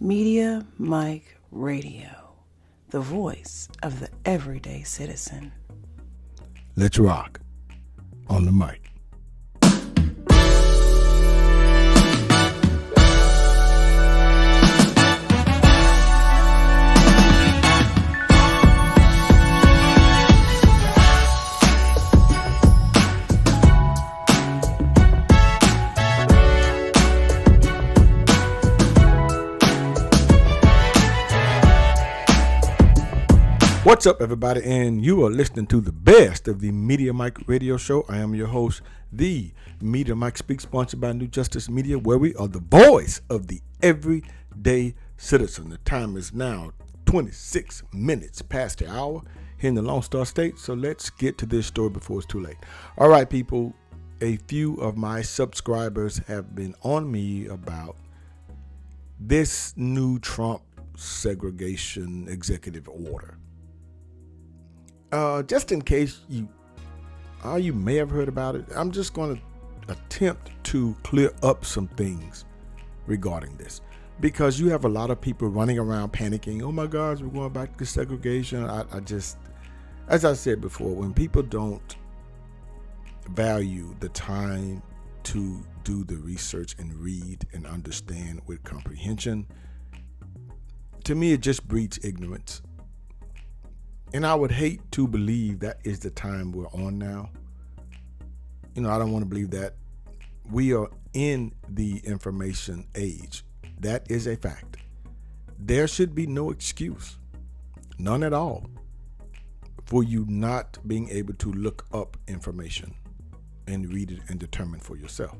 Media Mike Radio, the voice of the everyday citizen. Let's rock on the mic. What's up, everybody? And you are listening to the best of the Media Mike Radio Show. I am your host, the Media Mike Speaks, sponsored by New Justice Media, where we are the voice of the everyday citizen. The time is now 26 minutes past the hour here in the Lone Star State. So let's get to this story before it's too late. All right, people. A few of my subscribers have been on me about this new Trump segregation executive order. Just in case you may have heard about it, I'm just going to attempt to clear up some things regarding this, because you have a lot of people running around panicking. Oh my gosh, we're going back to segregation. I just, as I said before, when people don't value the time to do the research and read and understand with comprehension, to me it just breeds ignorance. And I would hate to believe that is the time we're on now. You know, I don't want to believe that. We are in the information age. That is a fact. There should be no excuse, none at all, for you not being able to look up information and read it and determine for yourself.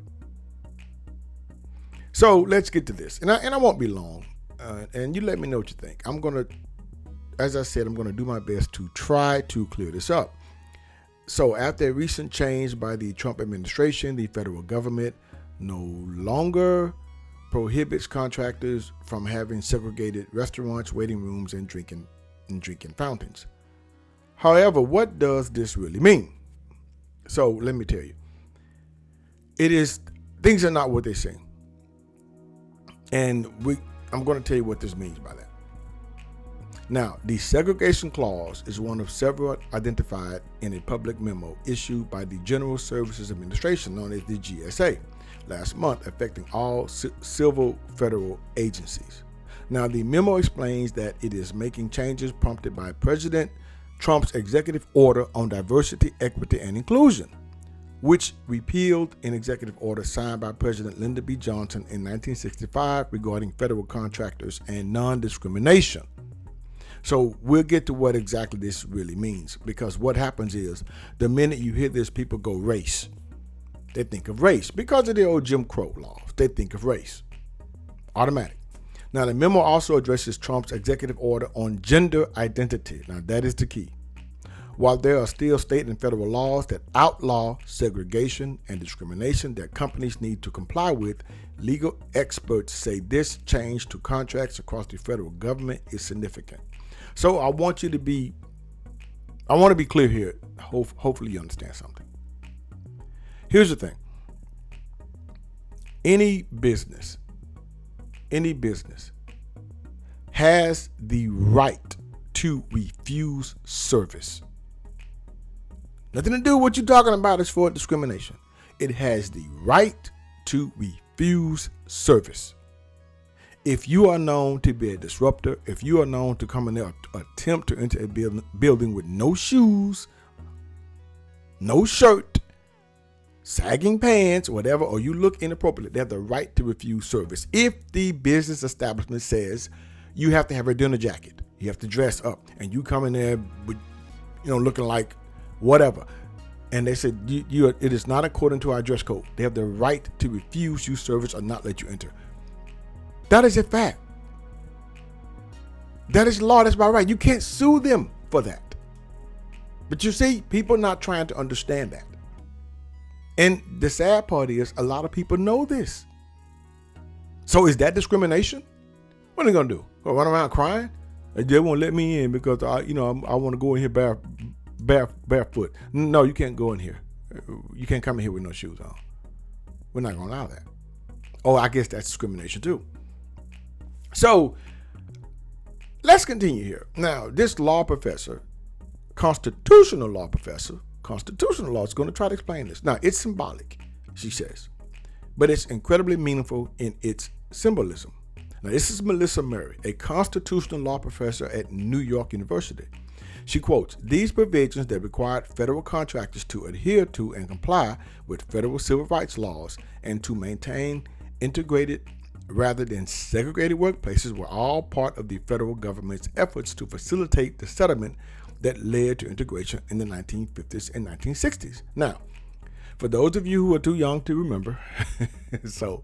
So let's get to this. And I won't be long. And you let me know what you think. As I said, I'm going to do my best to try to clear this up. So after a recent change by the Trump administration, the federal government no longer prohibits contractors from having segregated restaurants, waiting rooms, and drinking fountains. However, what does this really mean? So let me tell you. Things are not what they seem. And I'm going to tell you what this means by that. Now, the segregation clause is one of several identified in a public memo issued by the General Services Administration, known as the GSA, last month, affecting all civil federal agencies. Now, the memo explains that it is making changes prompted by President Trump's executive order on diversity, equity, and inclusion, which repealed an executive order signed by President Lyndon B. Johnson in 1965 regarding federal contractors and non-discrimination. So we'll get to what exactly this really means, because what happens is the minute you hear this, people go race. They think of race because of the old Jim Crow laws. They think of race. Automatic. Now, the memo also addresses Trump's executive order on gender identity. Now, that is the key. While there are still state and federal laws that outlaw segregation and discrimination that companies need to comply with, legal experts say this change to contracts across the federal government is significant. So I want to be clear here. Hopefully you understand something. Here's the thing. Any business has the right to refuse service. Nothing to do with what you're talking about is for discrimination. It has the right to refuse service. If you are known to be a disruptor, if you are known to come in there, attempt to enter a building with no shoes, no shirt, sagging pants, whatever, or you look inappropriate, they have the right to refuse service. If the business establishment says you have to have a dinner jacket, you have to dress up, and you come in there with, looking like whatever, and they said it is not according to our dress code, they have the right to refuse you service or not let you enter. That is a fact. That is law. That's by right. You can't sue them for that. But you see, people are not trying to understand that. And the sad part is a lot of people know this. So is that discrimination? What are they going to do? Go run around crying? They won't let me in because I want to go in here barefoot. No, you can't go in here. You can't come in here with no shoes on. We're not going to allow that. Oh, I guess that's discrimination too. So let's continue here. Now, this law professor, constitutional law is going to try to explain this. Now, it's symbolic, she says, but it's incredibly meaningful in its symbolism. Now, this is Melissa Murray, a constitutional law professor at New York University. She quotes, "These provisions that required federal contractors to adhere to and comply with federal civil rights laws and to maintain integrated rather than segregated workplaces were all part of the federal government's efforts to facilitate the settlement that led to integration in the 1950s and 1960s. Now, for those of you who are too young to remember, so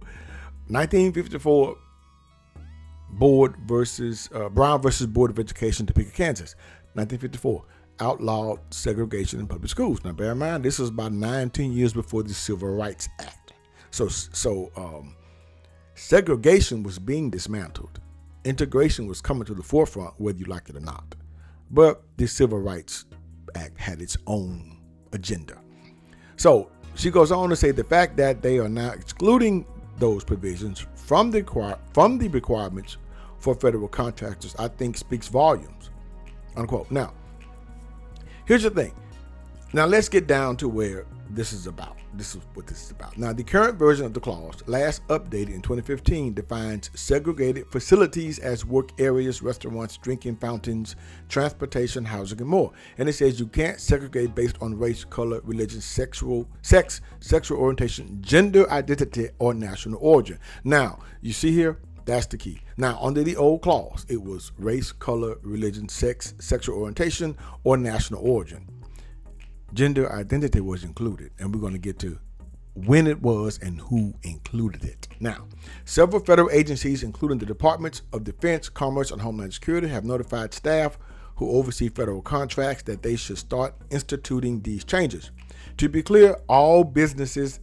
1954 Brown versus Board of Education, Topeka, Kansas. 1954 outlawed segregation in public schools. Now, bear in mind, this was about 10 years before the Civil Rights Act. So segregation was being dismantled. Integration was coming to the forefront, whether you like it or not. But the Civil Rights Act had its own agenda. So she goes on to say the fact that they are now excluding those provisions from the requirements for federal contractors, I think speaks volumes, unquote. Now, here's the thing. Now let's get down to where this is about. This is what this is about. Now, the current version of the clause, last updated in 2015, defines segregated facilities as work areas, restaurants, drinking fountains, transportation, housing, and more. And it says you can't segregate based on race, color, religion, sexual orientation, gender identity, or national origin. Now, you see here, that's the key. Now, under the old clause, it was race, color, religion, sex, sexual orientation, or national origin. Gender identity was included, and we're going to get to when it was and who included it. Now, several federal agencies, including the Departments of Defense, Commerce, and Homeland Security, have notified staff who oversee federal contracts that they should start instituting these changes. To be clear, all businesses,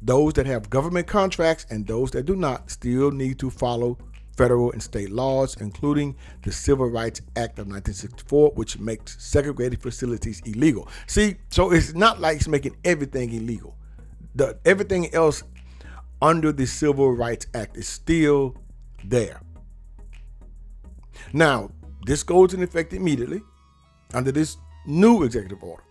those that have government contracts and those that do not, still need to follow federal and state laws, including the Civil Rights Act of 1964, which makes segregated facilities illegal. See, so it's not like it's making everything illegal. Everything else under the Civil Rights Act is still there. Now, this goes into effect immediately under this new executive order.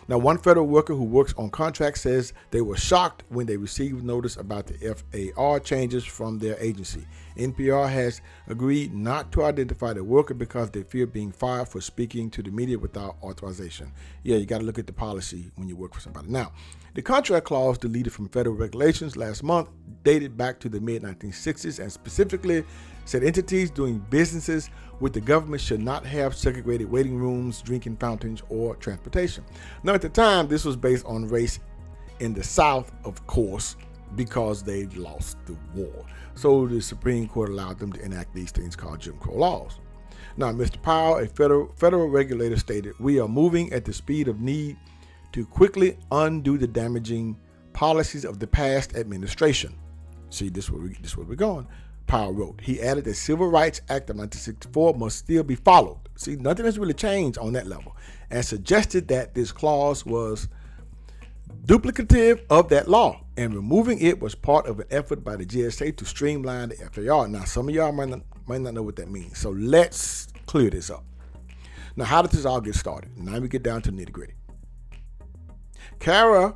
Now, one federal worker who works on contracts says they were shocked when they received notice about the FAR changes from their agency. NPR has agreed not to identify the worker because they fear being fired for speaking to the media without authorization. Yeah, you got to look at the policy when you work for somebody. Now, the contract clause deleted from federal regulations last month dated back to the mid-1960s and specifically said entities doing businesses with the government should not have segregated waiting rooms, drinking fountains, or transportation. Now, at the time, this was based on race in the South, of course, because they lost the war. So the Supreme Court allowed them to enact these things called Jim Crow laws. Now, Mr. Powell, a federal regulator, stated, "We are moving at the speed of need to quickly undo the damaging policies of the past administration." See, this is where we're going. Powell wrote. He added the Civil Rights Act of 1964 must still be followed. See, nothing has really changed on that level, and suggested that this clause was duplicative of that law, and removing it was part of an effort by the GSA to streamline the FAR. Now, some of y'all might not know what that means, so let's clear this up. Now, how did this all get started? Now we get down to the nitty-gritty. Cara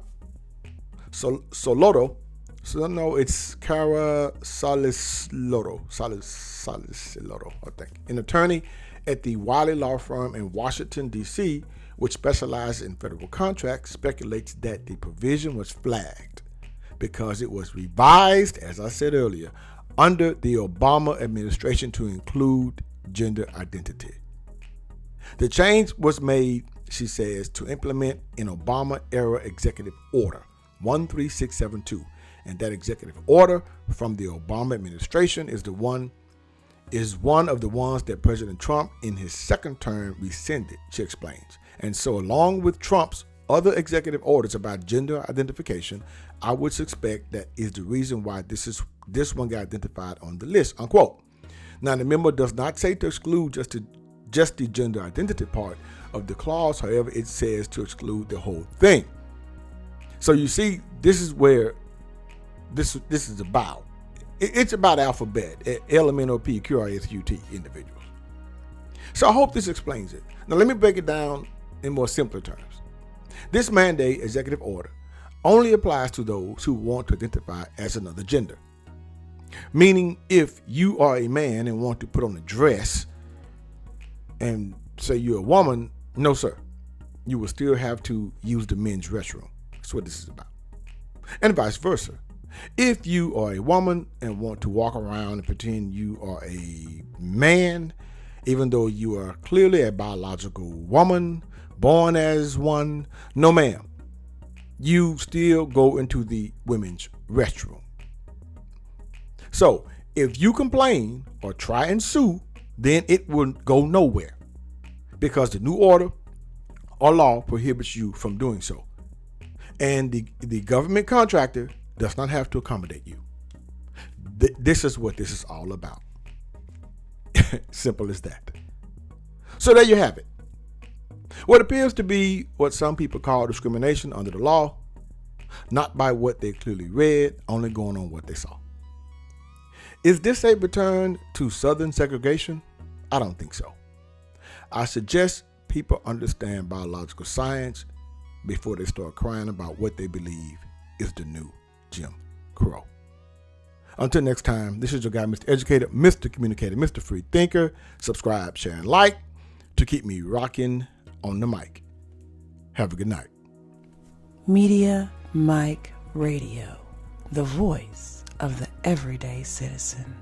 Saloto, so no, it's Cara Salisloro, I think, an attorney at the Wiley Law Firm in Washington, D.C., which specializes in federal contracts, speculates that the provision was flagged because it was revised, as I said earlier, under the Obama administration to include gender identity. The change was made, she says, to implement an Obama-era executive order, 13672. And that executive order from the Obama administration is one of the ones that President Trump in his second term rescinded, she explains. And so along with Trump's other executive orders about gender identification, I would suspect that is the reason why this one got identified on the list, unquote. Now, the memo does not say to exclude just the gender identity part of the clause. However, it says to exclude the whole thing. So you see, this is where this is about. It's about alphabet, LMNOP, individuals. So I hope this explains it. Now let me break it down in more simpler terms. This mandate executive order only applies to those who want to identify as another gender. Meaning, if you are a man and want to put on a dress and say you're a woman, no sir, you will still have to use the men's restroom. That's what this is about. And vice versa. If you are a woman and want to walk around and pretend you are a man, even though you are clearly a biological woman, born as one, no ma'am, you still go into the women's restroom. So if you complain or try and sue, then it will go nowhere because the new order or law prohibits you from doing so. And the government contractor does not have to accommodate you. This is what this is all about. Simple as that. So there you have it. What appears to be what some people call discrimination under the law, not by what they clearly read, only going on what they saw. Is this a return to Southern segregation? I don't think so. I suggest people understand biological science before they start crying about what they believe is the new Jim Crow. Until next time, this is your guy, Mr. Educator, Mr. Communicator, Mr. Free Thinker. Subscribe, share, and like to keep me rocking on the mic. Have a good night. Media Mike Radio, the voice of the everyday citizen.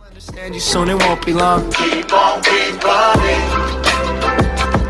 Understand you soon, it won't be long. Keep on, keep running.